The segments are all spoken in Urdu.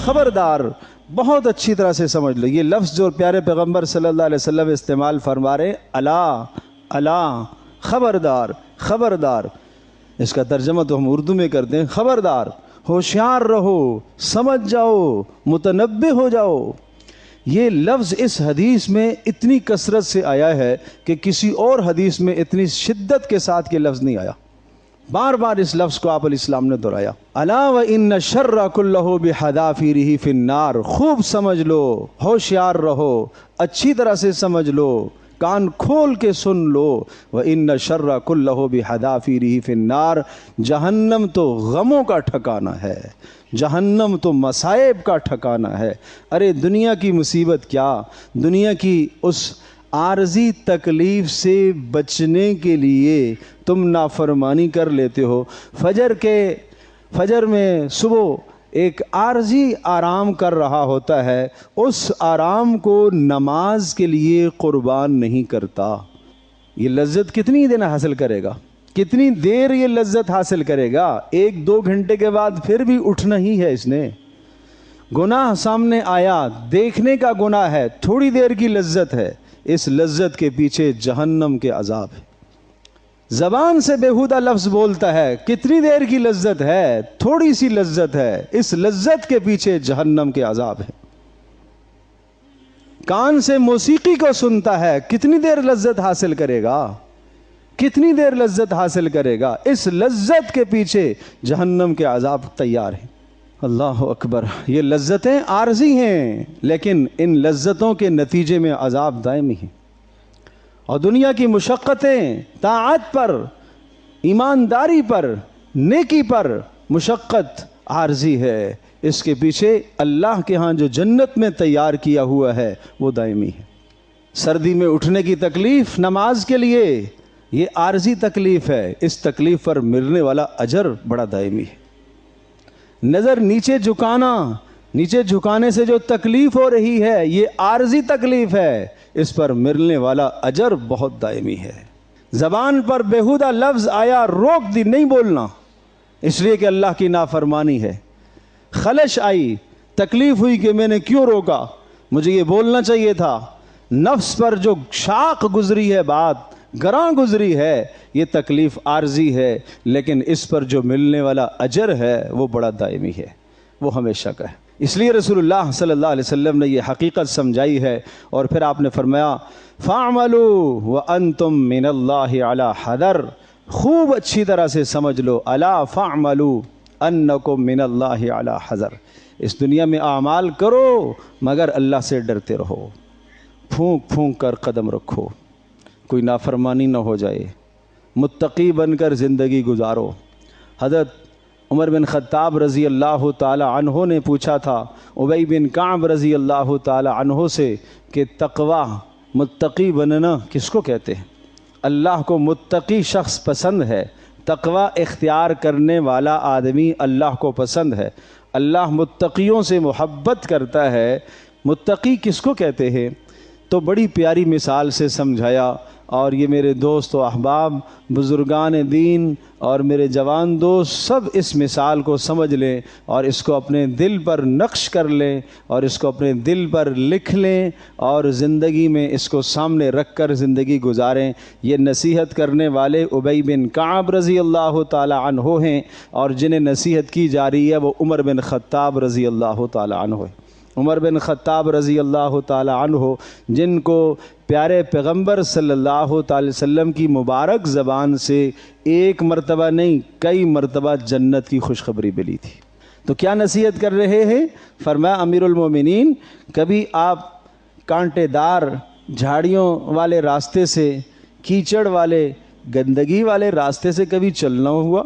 خبردار، بہت اچھی طرح سے سمجھ لو. یہ لفظ جو پیارے پیغمبر صلی اللہ علیہ وسلم استعمال فرما رہے، الا الا، خبردار خبردار، اس کا ترجمہ تو ہم اردو میں کرتے ہیں خبردار، ہوشیار رہو، سمجھ جاؤ، متنبہ ہو جاؤ. یہ لفظ اس حدیث میں اتنی کثرت سے آیا ہے کہ کسی اور حدیث میں اتنی شدت کے ساتھ یہ لفظ نہیں آیا. بار بار اس لفظ کو آپ علیہ السلام نے دہرایا. الا وان الشر كله بحذافيره في النار، خوب سمجھ لو، ہوشیار رہو، اچھی طرح سے سمجھ لو، کان کھول کے سن لو. وان الشر كله بحذافيره في النار، جہنم تو غموں کا ٹھکانہ ہے، جہنم تو مصائب کا ٹھکانہ ہے. ارے دنیا کی مصیبت کیا، دنیا کی اس عارضی تکلیف سے بچنے کے لیے تم نافرمانی کر لیتے ہو. فجر میں صبح ایک عارضی آرام کر رہا ہوتا ہے، اس آرام کو نماز کے لیے قربان نہیں کرتا. یہ لذت کتنی دن حاصل کرے گا، کتنی دیر یہ لذت حاصل کرے گا؟ 1-2 گھنٹے کے بعد پھر بھی اٹھنا ہی ہے اس نے. گناہ سامنے آیا، دیکھنے کا گناہ ہے، تھوڑی دیر کی لذت ہے، اس لذت کے پیچھے جہنم کے عذاب ہے. زبان سے بیہودہ لفظ بولتا ہے، کتنی دیر کی لذت ہے، تھوڑی سی لذت ہے، اس لذت کے پیچھے جہنم کے عذاب ہے. کان سے موسیقی کو سنتا ہے، کتنی دیر لذت حاصل کرے گا، کتنی دیر لذت حاصل کرے گا، اس لذت کے پیچھے جہنم کے عذاب تیار ہیں. اللہ اکبر. یہ لذتیں عارضی ہیں، لیکن ان لذتوں کے نتیجے میں عذاب دائمی ہیں. اور دنیا کی مشقتیں، طاعت پر، ایمانداری پر، نیکی پر مشقت عارضی ہے، اس کے پیچھے اللہ کے ہاں جو جنت میں تیار کیا ہوا ہے وہ دائمی ہے. سردی میں اٹھنے کی تکلیف نماز کے لیے، یہ عارضی تکلیف ہے، اس تکلیف پر ملنے والا اجر بڑا دائمی ہے. نظر نیچے جھکانا، نیچے جھکانے سے جو تکلیف ہو رہی ہے یہ عارضی تکلیف ہے، اس پر ملنے والا اجر بہت دائمی ہے. زبان پر بیہودہ لفظ آیا، روک دی، نہیں بولنا، اس لیے کہ اللہ کی نافرمانی ہے. خلش آئی، تکلیف ہوئی کہ میں نے کیوں روکا، مجھے یہ بولنا چاہیے تھا. نفس پر جو شاق گزری ہے، بات گراں گزری ہے، یہ تکلیف عارضی ہے، لیکن اس پر جو ملنے والا اجر ہے وہ بڑا دائمی ہے، وہ ہمیشہ کا ہے. اس لیے رسول اللہ صلی اللہ علیہ وسلم نے یہ حقیقت سمجھائی ہے. اور پھر آپ نے فرمایا فَاعْمَلُوا وَأَنْتُمْ مِنَ اللَّهِ عَلَى حَذَرٍ، خوب اچھی طرح سے سمجھ لو، الا فَاعْمَلُوا أَنَّكُمْ مِنَ اللَّهِ عَلَى حَذَرٍ. اس دنیا میں اعمال کرو مگر اللہ سے ڈرتے رہو، پھونک پھونک کر قدم رکھو، کوئی نافرمانی نہ ہو جائے، متقی بن کر زندگی گزارو. حضرت عمر بن خطاب رضی اللہ تعالی عنہ نے پوچھا تھا ابی بن کعب رضی اللہ تعالی عنہ سے کہ تقوی، متقی بننا کس کو کہتے ہیں؟ اللہ کو متقی شخص پسند ہے، تقوی اختیار کرنے والا آدمی اللہ کو پسند ہے، اللہ متقیوں سے محبت کرتا ہے. متقی کس کو کہتے ہیں؟ تو بڑی پیاری مثال سے سمجھایا. اور یہ میرے دوست و احباب، بزرگان دین اور میرے جوان دوست سب اس مثال کو سمجھ لیں اور اس کو اپنے دل پر نقش کر لیں اور اس کو اپنے دل پر لکھ لیں اور زندگی میں اس کو سامنے رکھ کر زندگی گزاریں. یہ نصیحت کرنے والے ابی بن کعب رضی اللہ تعالی عنہ ہیں، اور جنہیں نصیحت کی جا رہی ہے وہ عمر بن خطاب رضی اللہ تعالی عنہ ہیں. عمر بن خطاب رضی اللہ تعالی عنہ جن کو پیارے پیغمبر صلی اللہ تعالی وسلم کی مبارک زبان سے ایک مرتبہ نہیں کئی مرتبہ جنت کی خوشخبری ملی تھی. تو کیا نصیحت کر رہے ہیں؟ فرمایا امیر المومنین، کبھی آپ کانٹے دار جھاڑیوں والے راستے سے، کیچڑ والے گندگی والے راستے سے کبھی چلنا ہوا؟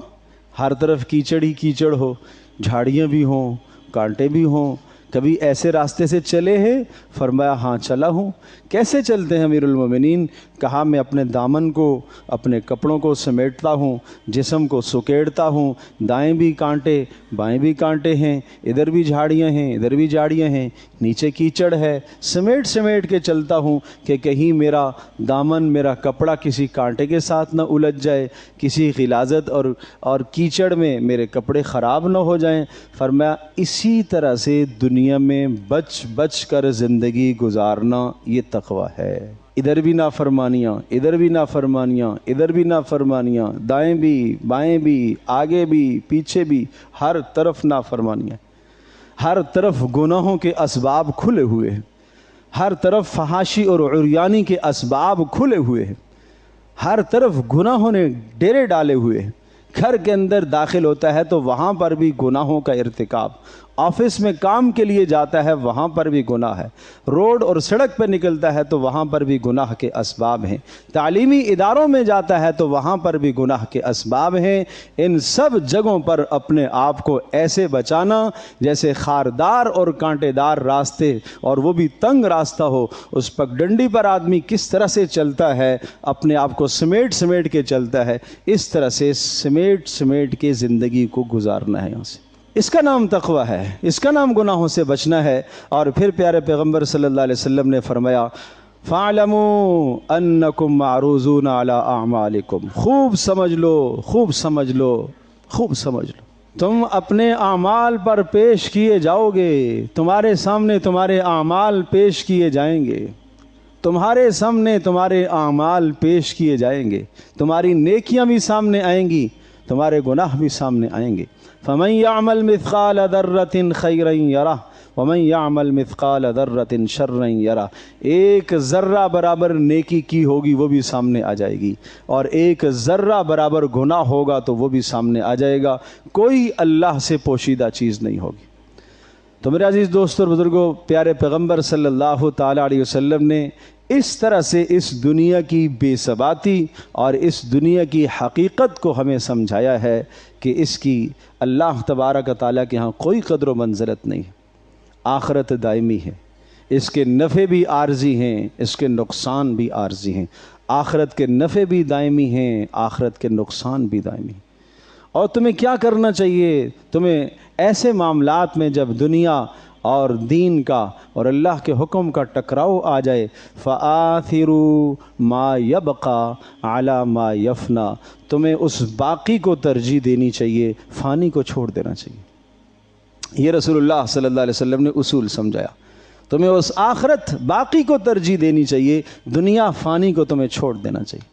ہر طرف کیچڑ ہی کیچڑ ہو، جھاڑیاں بھی ہوں، کانٹے بھی ہوں، کبھی ایسے راستے سے چلے ہیں؟ فرمایا ہاں چلا ہوں۔ کیسے چلتے ہیں امیر المومنین؟ کہا میں اپنے دامن کو، اپنے کپڑوں کو سمیٹتا ہوں، جسم کو سکیڑتا ہوں، دائیں بھی کانٹے بائیں بھی کانٹے ہیں، ادھر بھی جھاڑیاں ہیں ادھر بھی جھاڑیاں ہیں، نیچے کیچڑ ہے، سمیٹ سمیٹ کے چلتا ہوں کہ کہیں میرا دامن، میرا کپڑا کسی کانٹے کے ساتھ نہ الجھ جائے، کسی غلاظت اور کیچڑ میں میرے کپڑے خراب نہ ہو جائیں۔ فرمایا اسی طرح سے دنیا میں بچ بچ کر زندگی گزارنا یہ تقویٰ ہے۔ ادھر بھی نافرمانیاں، ادھر بھی نافرمانیاں، ادھر بھی نافرمانیاں، دائیں بھی بائیں بھی، آگے بھی پیچھے بھی، ہر طرف نافرمانیاں، ہر طرف گناہوں کے اسباب کھلے ہوئے ہیں، ہر طرف فحاشی اور عریانی کے اسباب کھلے ہوئے ہیں، ہر طرف گناہوں نے ڈیرے ڈالے ہوئے ہیں۔ گھر کے اندر داخل ہوتا ہے تو وہاں پر بھی گناہوں کا ارتکاب، آفس میں کام کے لیے جاتا ہے وہاں پر بھی گناہ ہے، روڈ اور سڑک پہ نکلتا ہے تو وہاں پر بھی گناہ کے اسباب ہیں، تعلیمی اداروں میں جاتا ہے تو وہاں پر بھی گناہ کے اسباب ہیں۔ ان سب جگہوں پر اپنے آپ کو ایسے بچانا جیسے خاردار اور کانٹے دار راستے، اور وہ بھی تنگ راستہ ہو، اس پگڈنڈی پر آدمی کس طرح سے چلتا ہے، اپنے آپ کو سمیٹ سمیٹ کے چلتا ہے، اس طرح سے سمیٹ سمیٹ کے زندگی کو گزارنا ہے۔ یہاں سے اس کا نام تقویٰ ہے، اس کا نام گناہوں سے بچنا ہے۔ اور پھر پیارے پیغمبر صلی اللہ علیہ وسلم نے فرمایا فَاعْلَمُوا أَنَّكُمْ مَعْرُوضُونَ عَلَىٰ أَعْمَالِكُمْ، خوب سمجھ لو، خوب سمجھ لو، خوب سمجھ لو، تم اپنے اعمال پر پیش کیے جاؤ گے، تمہارے سامنے تمہارے اعمال پیش کیے جائیں گے، تمہارے سامنے تمہارے اعمال پیش کیے جائیں گے، تمہاری نیکیاں بھی سامنے آئیں گی، تمہارے گناہ بھی سامنے آئیں گے۔ فَمَن يَعْمَلْ مِثْقَالَ ذَرَّةٍ خَيْرًا يَرَهُ وَمَن يَعْمَلْ مِثْقَالَ ذَرَّةٍ شَرًّا يَرَهُ، ایک ذرہ برابر نیکی کی ہوگی وہ بھی سامنے آ جائے گی، اور ایک ذرہ برابر گناہ ہوگا تو وہ بھی سامنے آ جائے گا، کوئی اللہ سے پوشیدہ چیز نہیں ہوگی۔ تو میرے عزیز دوستو اور بزرگوں، پیارے پیغمبر صلی اللہ تعالیٰ علیہ وسلم نے اس طرح سے اس دنیا کی بے ثباتی اور اس دنیا کی حقیقت کو ہمیں سمجھایا ہے کہ اس کی اللہ تبارک و تعالیٰ کے ہاں کوئی قدر و منزلت نہیں ہے، آخرت دائمی ہے، اس کے نفع بھی عارضی ہیں، اس کے نقصان بھی عارضی ہیں، آخرت کے نفع بھی دائمی ہیں، آخرت کے نقصان بھی دائمی ہیں۔ اور تمہیں کیا کرنا چاہیے؟ تمہیں ایسے معاملات میں جب دنیا اور دین کا اور اللہ کے حکم کا ٹکراؤ آ جائے، فَآثِرُوا مَا يَبْقَى عَلَى مَا يَفْنَى، تمہیں اس باقی کو ترجیح دینی چاہیے، فانی کو چھوڑ دینا چاہیے۔ یہ رسول اللہ صلی اللہ علیہ وسلم نے اصول سمجھایا، تمہیں اس آخرت باقی کو ترجیح دینی چاہیے، دنیا فانی کو تمہیں چھوڑ دینا چاہیے۔